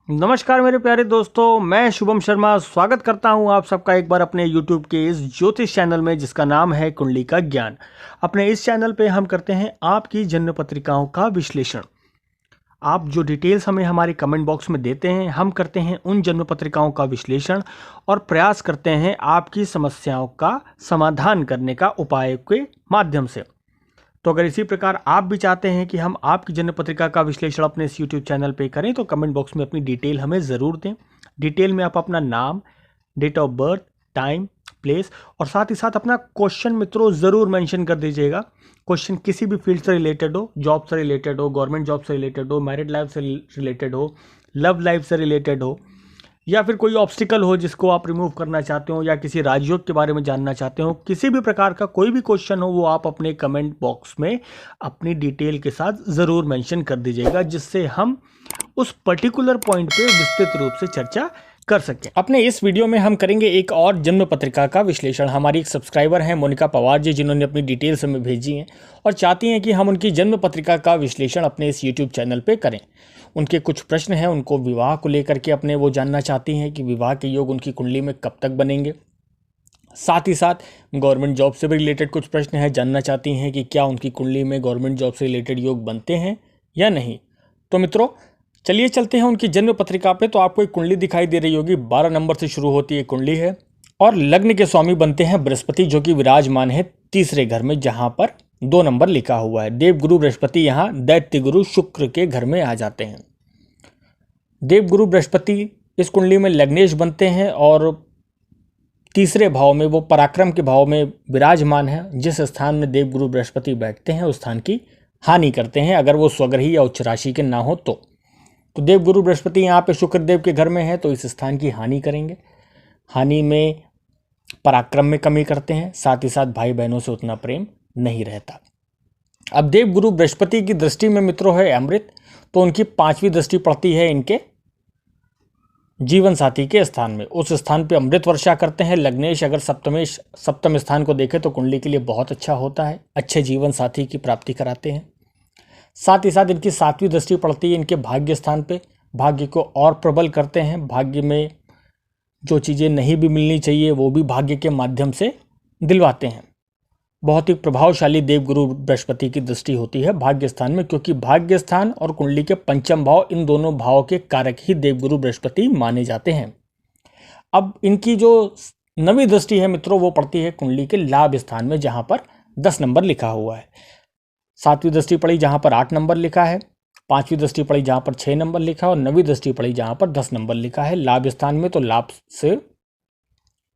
नमस्कार मेरे प्यारे दोस्तों, मैं शुभम शर्मा स्वागत करता हूं आप सबका एक बार अपने YouTube के इस ज्योतिष चैनल में जिसका नाम है कुंडली का ज्ञान। अपने इस चैनल पे हम करते हैं आपकी जन्म पत्रिकाओं का विश्लेषण। आप जो डिटेल्स हमें हमारे कमेंट बॉक्स में देते हैं, हम करते हैं उन जन्म पत्रिकाओं का विश्लेषण और प्रयास करते हैं आपकी समस्याओं का समाधान करने का उपाय के माध्यम से। तो अगर इसी प्रकार आप भी चाहते हैं कि हम आपकी जन्म पत्रिका का विश्लेषण अपने इस YouTube चैनल पे करें तो कमेंट बॉक्स में अपनी डिटेल हमें ज़रूर दें। डिटेल में आप अपना नाम, date of birth, time, place और साथ ही साथ अपना क्वेश्चन मित्रों ज़रूर मेंशन कर दीजिएगा। क्वेश्चन किसी भी फील्ड से रिलेटेड हो, जॉब से रिलेटेड हो, गवर्नमेंट जॉब से रिलेटेड हो, मैरिड लाइफ से रिलेटेड हो, लव लाइफ से रिलेटेड हो, या फिर कोई ऑब्स्टिकल हो जिसको आप रिमूव करना चाहते हो, या किसी राजयोग के बारे में जानना चाहते हो, किसी भी प्रकार का कोई भी क्वेश्चन हो वो आप अपने कमेंट बॉक्स में अपनी डिटेल के साथ ज़रूर मेंशन कर दीजिएगा, जिससे हम उस पर्टिकुलर पॉइंट पे विस्तृत रूप से चर्चा कर सकें। अपने इस वीडियो में हम करेंगे एक और जन्म पत्रिका का विश्लेषण। हमारी एक सब्सक्राइबर हैं मोनिका पवार जी, जिन्होंने अपनी डिटेल्स हमें भेजी हैं और चाहती हैं कि हम उनकी जन्म पत्रिका का विश्लेषण अपने इस यूट्यूब चैनल पे करें। उनके कुछ प्रश्न हैं, उनको विवाह को लेकर के अपने वो जानना चाहती हैं कि विवाह के योग उनकी कुंडली में कब तक बनेंगे। साथ ही साथ गवर्नमेंट जॉब से भी रिलेटेड कुछ प्रश्न हैं, जानना चाहती हैं कि क्या उनकी कुंडली में गवर्नमेंट जॉब से रिलेटेड योग बनते हैं या नहीं। तो मित्रों चलिए चलते हैं उनकी जन्म पत्रिका पे। तो आपको एक कुंडली दिखाई दे रही होगी, 12 नंबर से शुरू होती है कुंडली है और लग्न के स्वामी बनते हैं बृहस्पति, जो कि विराजमान है तीसरे घर में, जहां पर 2 नंबर लिखा हुआ है। देवगुरु बृहस्पति यहाँ दैत्य गुरु शुक्र के घर में आ जाते हैं। देवगुरु बृहस्पति इस कुंडली में लग्नेश बनते हैं और तीसरे भाव में, वो पराक्रम के भाव में विराजमान है। जिस स्थान में देवगुरु बृहस्पति बैठते हैं उस स्थान की हानि करते हैं, अगर वो स्वग्रही या उच्च राशि के ना हो तो देवगुरु बृहस्पति यहाँ पे शुक्रदेव के घर में है तो इस स्थान की हानि करेंगे। हानि में पराक्रम में कमी करते हैं, साथ ही साथ भाई बहनों से उतना प्रेम नहीं रहता। अब देवगुरु बृहस्पति की दृष्टि में मित्रों है अमृत, तो उनकी 5वीं दृष्टि पड़ती है इनके जीवन साथी के स्थान में। उस स्थान पे अमृत वर्षा करते हैं। लग्नेश अगर सप्तम स्थान को देखें तो कुंडली के लिए बहुत अच्छा होता है, अच्छे जीवन साथी की प्राप्ति कराते हैं। साथ ही साथ इनकी 7वीं दृष्टि पड़ती है इनके भाग्य स्थान पे, भाग्य को और प्रबल करते हैं। भाग्य में जो चीज़ें नहीं भी मिलनी चाहिए वो भी भाग्य के माध्यम से दिलवाते हैं। बहुत ही प्रभावशाली देवगुरु बृहस्पति की दृष्टि होती है भाग्य स्थान में, क्योंकि भाग्य स्थान और कुंडली के पंचम भाव, इन दोनों भावों के कारक ही देवगुरु बृहस्पति माने जाते हैं। अब इनकी जो 9वीं दृष्टि है मित्रों वो पड़ती है कुंडली के लाभ स्थान में, जहां पर 10 नंबर लिखा हुआ है। 7वीं दृष्टि पड़ी जहां पर 8 नंबर लिखा है, 5वीं दृष्टि पड़ी जहां पर 6 नंबर लिखा है और 9वीं दृष्टि पड़ी जहां पर 10 नंबर लिखा है लाभ स्थान में। तो लाभ से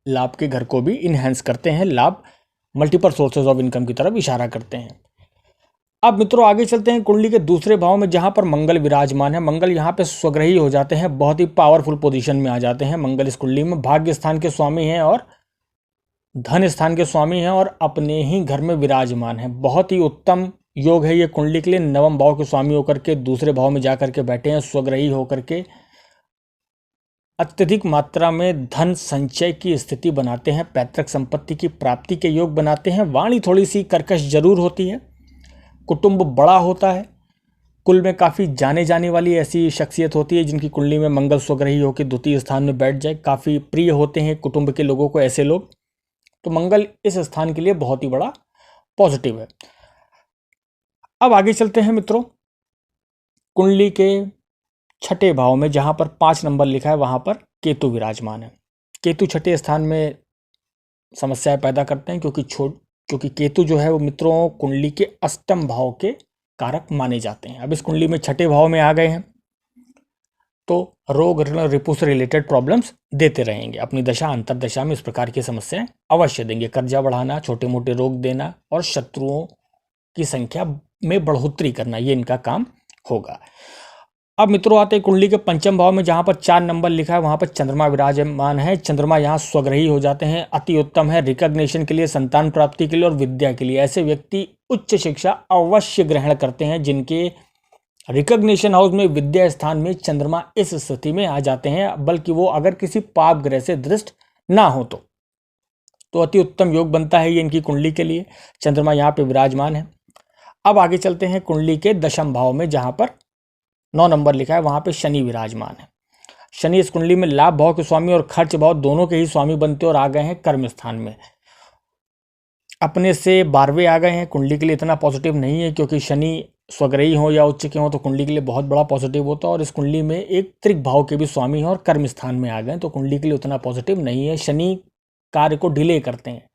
लाभ के घर को भी इनहेंस करते हैं, लाभ मल्टीपल सोर्सेज ऑफ इनकम की तरफ इशारा करते हैं। अब मित्रों आगे चलते हैं कुंडली के दूसरे भाव में, जहां पर मंगल विराजमान है। मंगल यहाँ पे स्वग्रही हो जाते हैं, बहुत ही पावरफुल पोजीशन में आ जाते हैं। मंगल इस कुंडली में भाग्य स्थान के स्वामी हैं और धन स्थान के स्वामी हैं और अपने ही घर में विराजमान है। बहुत ही उत्तम योग है ये कुंडली के लिए। 9वें भाव के स्वामी होकर के दूसरे भाव में जाकर के बैठे हैं, स्वग्रही होकर के अत्यधिक मात्रा में धन संचय की स्थिति बनाते हैं, पैतृक संपत्ति की प्राप्ति के योग बनाते हैं। वाणी थोड़ी सी कर्कश जरूर होती है, कुटुंब बड़ा होता है, कुल में काफ़ी जाने जाने वाली ऐसी शख्सियत होती है जिनकी कुंडली में मंगल स्वग्रही होकर द्वितीय स्थान में बैठ जाए। काफ़ी प्रिय होते हैं कुटुंब के लोगों को ऐसे लोग, तो मंगल इस स्थान के लिए बहुत ही बड़ा पॉजिटिव है। अब आगे चलते हैं मित्रों कुंडली के 6ठे भाव में, जहां पर 5 नंबर लिखा है वहां पर केतु विराजमान है। केतु 6ठे स्थान में समस्याएं पैदा करते हैं, क्योंकि केतु जो है वो मित्रों कुंडली के 8वें भाव के कारक माने जाते हैं। अब इस कुंडली में 6ठे भाव में आ गए हैं तो रोग ऋण रिपु से रिलेटेड प्रॉब्लम्स देते रहेंगे। अपनी दशा अंतरदशा में इस प्रकार की समस्याएं अवश्य देंगे। कर्जा बढ़ाना, छोटे मोटे रोग देना और शत्रुओं की संख्या में बढ़ोतरी करना, ये इनका काम होगा। अब मित्रों आते हैं कुंडली के पंचम भाव में, जहां पर 4 नंबर लिखा है वहां पर चंद्रमा विराजमान है। चंद्रमा यहाँ स्वग्रही हो जाते हैं, अति उत्तम है रिकॉग्निशन के लिए, संतान प्राप्ति के लिए और विद्या के लिए। ऐसे व्यक्ति उच्च शिक्षा अवश्य ग्रहण करते हैं जिनके रिकॉग्निशन हाउस में, विद्या स्थान में चंद्रमा इस स्थिति में आ जाते हैं, बल्कि वो अगर किसी पाप ग्रह से दृष्ट ना हो तो अति उत्तम योग बनता है ये इनकी कुंडली के लिए। चंद्रमा यहाँ पे विराजमान है। अब आगे चलते हैं कुंडली के 10वें भाव में, जहां पर 9 नंबर लिखा है वहां पे शनि विराजमान है। शनि इस कुंडली में लाभ भाव के स्वामी और खर्च भाव दोनों के ही स्वामी बनते और आ गए हैं कर्म स्थान में। अपने से 12वें आ गए हैं। कुंडली के लिए इतना पॉजिटिव नहीं है, क्योंकि शनि स्वग्रही हो या उच्च के हो तो कुंडली के लिए बहुत बड़ा पॉजिटिव होता है, और इस कुंडली में एक त्रिक भाव के भी स्वामी हैं और कर्म स्थान में आ गए, तो कुंडली के लिए उतना पॉजिटिव नहीं है। शनि कार्य को डिले करते हैं।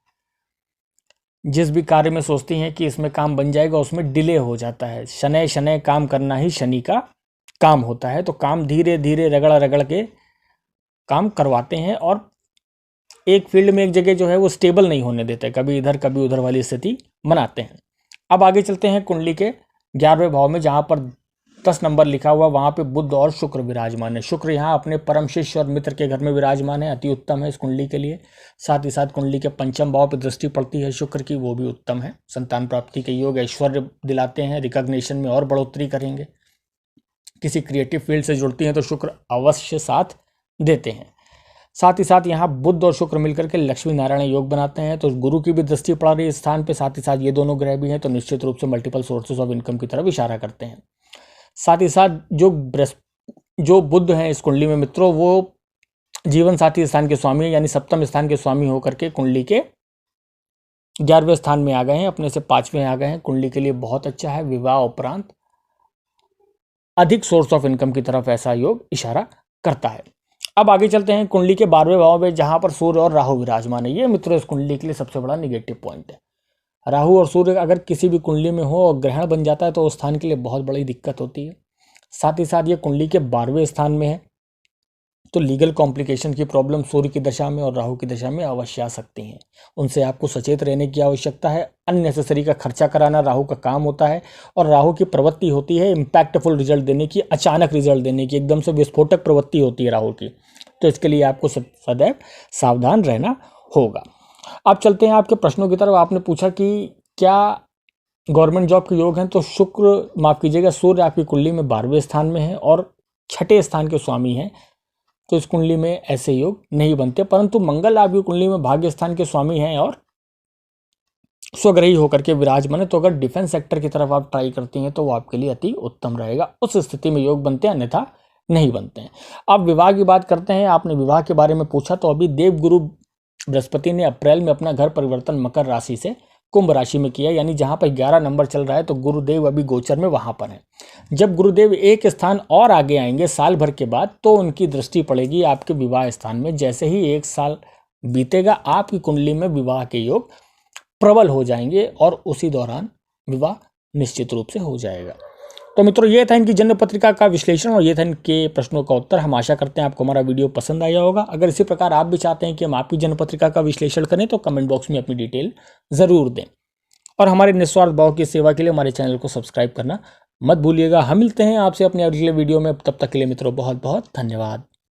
जिस भी कार्य में सोचती हैं कि इसमें काम बन जाएगा, उसमें डिले हो जाता है। शनै शनै काम करना ही शनि का काम होता है, तो काम धीरे धीरे रगड़ रगड़ के काम करवाते हैं, और एक फील्ड में एक जगह जो है वो स्टेबल नहीं होने देते, कभी इधर कभी उधर वाली स्थिति बनाते हैं। अब आगे चलते हैं कुंडली के 11वें भाव में, जहाँ पर 10 नंबर लिखा हुआ, वहाँ पे बुध और शुक्र विराजमान है। शुक्र यहाँ अपने परम शिष्य और मित्र के घर में विराजमान है, अति उत्तम है इस कुंडली के लिए। साथ ही साथ कुंडली के 5वें भाव पर दृष्टि पड़ती है शुक्र की, वो भी उत्तम है। संतान प्राप्ति के योग, ऐश्वर्य दिलाते हैं, रिकॉग्निशन में और बढ़ोतरी करेंगे। किसी क्रिएटिव फील्ड से जुड़ती हैं तो शुक्र अवश्य साथ देते हैं। साथ ही साथ यहाँ बुध और शुक्र मिलकर के लक्ष्मी नारायण योग बनाते हैं, तो गुरु की भी दृष्टि पड़ रही है इस स्थान पे। साथ ही साथ ये दोनों ग्रह भी हैं, तो निश्चित रूप से मल्टीपल सोर्सेज ऑफ इनकम की तरफ इशारा करते हैं। साथ ही साथ जो बुध हैं इस कुंडली में मित्रों, वो जीवन साथी स्थान के स्वामी है, यानी सप्तम स्थान के स्वामी होकर के कुंडली के 11वें स्थान में आ गए हैं, अपने से 5वें आ गए हैं। कुंडली के लिए बहुत अच्छा है। विवाह उपरांत अधिक सोर्स ऑफ इनकम की तरफ ऐसा योग इशारा करता है। अब आगे चलते हैं कुंडली के 12वें भाव में, जहां पर सूर्य और राहु विराजमान है। ये मित्रों इस कुंडली के लिए सबसे बड़ा निगेटिव पॉइंट है। राहु और सूर्य अगर किसी भी कुंडली में हो और ग्रहण बन जाता है तो उस स्थान के लिए बहुत बड़ी दिक्कत होती है। साथ ही साथ ये कुंडली के 12वें स्थान में है, तो लीगल कॉम्प्लिकेशन की प्रॉब्लम सूर्य की दशा में और राहु की दशा में अवश्य आ सकती हैं। उनसे आपको सचेत रहने की आवश्यकता है। अननेसेसरी का खर्चा कराना राहु का काम होता है, और राहु की प्रवृत्ति होती है इम्पैक्टफुल रिजल्ट देने की, अचानक रिजल्ट देने की, एकदम से विस्फोटक प्रवृत्ति होती है राहु की। तो इसके लिए आपको सदैव सावधान रहना होगा। अब चलते हैं आपके प्रश्नों की तरफ। आपने पूछा कि क्या गवर्नमेंट जॉब के योग हैं, तो सूर्य आपकी कुंडली में 12वें स्थान में है और 6ठे स्थान के स्वामी हैं, तो इस कुंडली में ऐसे योग नहीं बनते। परंतु मंगल आपकी कुंडली में भाग्य स्थान के स्वामी हैं और स्वग्रही होकर के विराजमान है, तो अगर डिफेंस सेक्टर की तरफ आप ट्राई करती हैं तो वो आपके लिए अति उत्तम रहेगा। उस स्थिति में योग बनते हैं, अन्यथा नहीं बनते हैं। अब विवाह की बात करते हैं। आपने विवाह के बारे में पूछा, तो अभी देवगुरु बृहस्पति ने अप्रैल में अपना घर परिवर्तन मकर राशि से कुंभ राशि में किया, यानी जहां पर 11 नंबर चल रहा है, तो गुरुदेव अभी गोचर में वहां पर है। जब गुरुदेव एक स्थान और आगे आएंगे साल भर के बाद, तो उनकी दृष्टि पड़ेगी आपके विवाह स्थान में। जैसे ही एक साल बीतेगा, आपकी कुंडली में विवाह के योग प्रबल हो जाएंगे और उसी दौरान विवाह निश्चित रूप से हो जाएगा। तो मित्रों, ये था इनकी जन्म पत्रिका का विश्लेषण और ये था इनके प्रश्नों का उत्तर। हम आशा करते हैं आपको हमारा वीडियो पसंद आया होगा। अगर इसी प्रकार आप भी चाहते हैं कि हम आपकी जन्म पत्रिका का विश्लेषण करें, तो कमेंट बॉक्स में अपनी डिटेल ज़रूर दें, और हमारे निस्वार्थ भाव की सेवा के लिए हमारे चैनल को सब्सक्राइब करना मत भूलिएगा। हम मिलते हैं आपसे अपने अगले वीडियो में। तब तक के लिए मित्रों बहुत बहुत धन्यवाद।